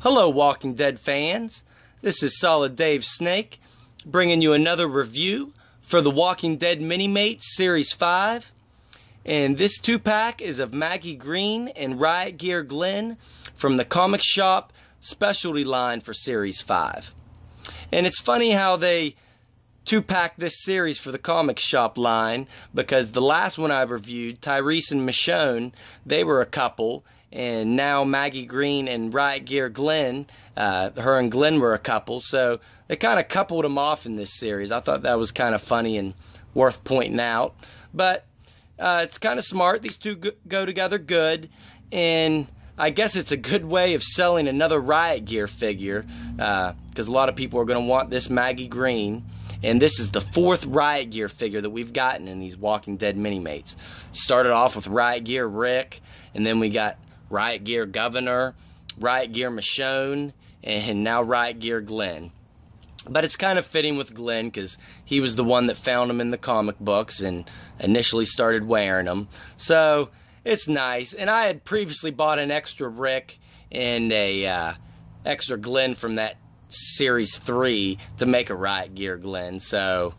Hello Walking Dead fans, this is Solid Dave Snake bringing you another review for the Walking Dead Mini-Mates Series 5, and this 2-pack is of Maggie Greene and Riot Gear Glenn from the comic shop specialty line for Series 5. And it's funny how they 2-pack this series for the comic shop line, because the last one I reviewed, Tyrese and Michonne, they were a couple, and now Maggie Greene and Riot Gear Glenn, her and Glenn were a couple, so they kind of coupled them off in this series. I thought that was kind of funny and worth pointing out, but it's kind of smart. These two go together good, and I guess it's a good way of selling another Riot Gear figure, because a lot of people are going to want this Maggie Greene. And this is the 4th Riot Gear figure that we've gotten in these Walking Dead Mini-Mates. Started off with Riot Gear Rick, and then we got Riot Gear Governor, Riot Gear Michonne, and now Riot Gear Glenn. But it's kind of fitting with Glenn because he was the one that found them in the comic books and initially started wearing them. So it's nice. And I had previously bought an extra Rick and a extra Glenn from that Series 3 to make a Riot Gear Glenn, so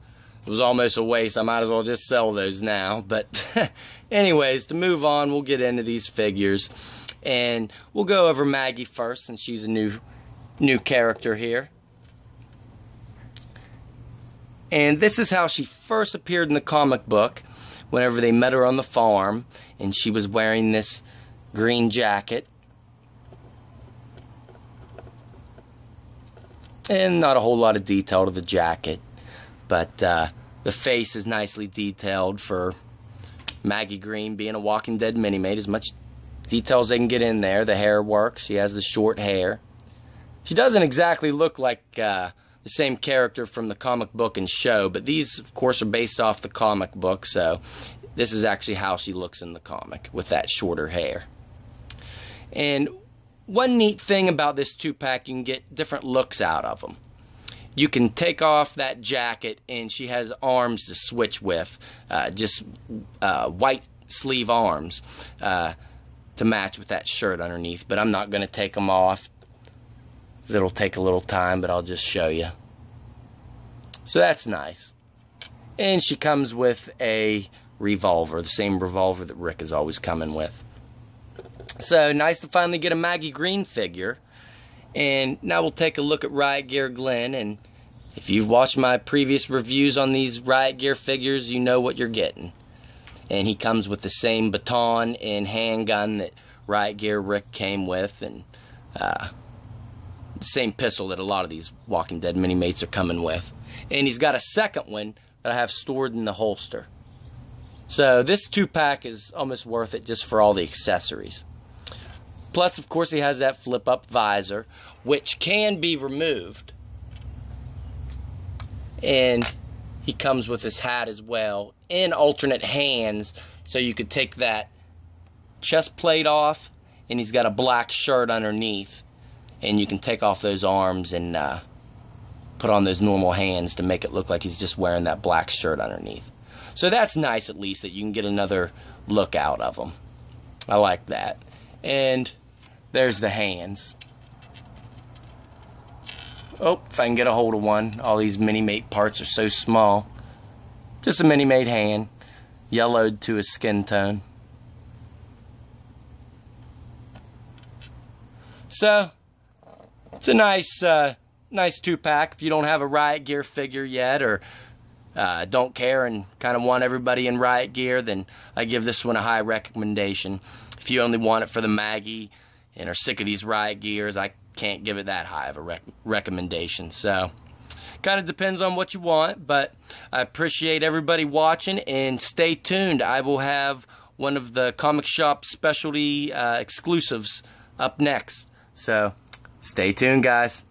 it was almost a waste. I might as well just sell those now. But anyways, to move on, we'll get into these figures, and we'll go over Maggie first, since she's a new character here. And this is how she first appeared in the comic book, whenever they met her on the farm, and she was wearing this green jacket. And not a whole lot of detail to the jacket, but the face is nicely detailed for Maggie Greene being a Walking Dead Mini-Mate. As much detail as they can get in there. The hair works. She has the short hair. She doesn't exactly look like the same character from the comic book and show, but these, of course, are based off the comic book, so this is actually how she looks in the comic, with that shorter hair. And one neat thing about this 2-pack, you can get different looks out of them. You can take off that jacket, and she has arms to switch with, just white sleeve arms to match with that shirt underneath. But I'm not going to take them off. It'll take a little time, but I'll just show you. So that's nice. And she comes with a revolver, the same revolver that Rick is always coming with. So, nice to finally get a Maggie Greene figure. And now we'll take a look at Riot Gear Glenn. And if you've watched my previous reviews on these Riot Gear figures, you know what you're getting. And he comes with the same baton and handgun that Riot Gear Rick came with. And the same pistol that a lot of these Walking Dead Mini-Mates are coming with. And he's got a second one that I have stored in the holster. So, this 2-pack is almost worth it just for all the accessories. Plus, of course, he has that flip-up visor, which can be removed. And he comes with his hat as well, in alternate hands, so you could take that chest plate off, and he's got a black shirt underneath. And you can take off those arms and put on those normal hands to make it look like he's just wearing that black shirt underneath. So that's nice, at least, that you can get another look out of him. I like that. And there's the hands. Oh, if I can get a hold of one. All these Mini-Mate parts are so small. Just a Mini-Mate hand, yellowed to his skin tone. So, it's a nice 2-pack. If you don't have a Riot Gear figure yet, or don't care and kind of want everybody in Riot Gear, then I give this one a high recommendation. If you only want it for the Maggie and are sick of these Riot Gears, I can't give it that high of a recommendation. So, kind of depends on what you want, but I appreciate everybody watching, and stay tuned. I will have one of the comic shop specialty exclusives up next. So, stay tuned, guys.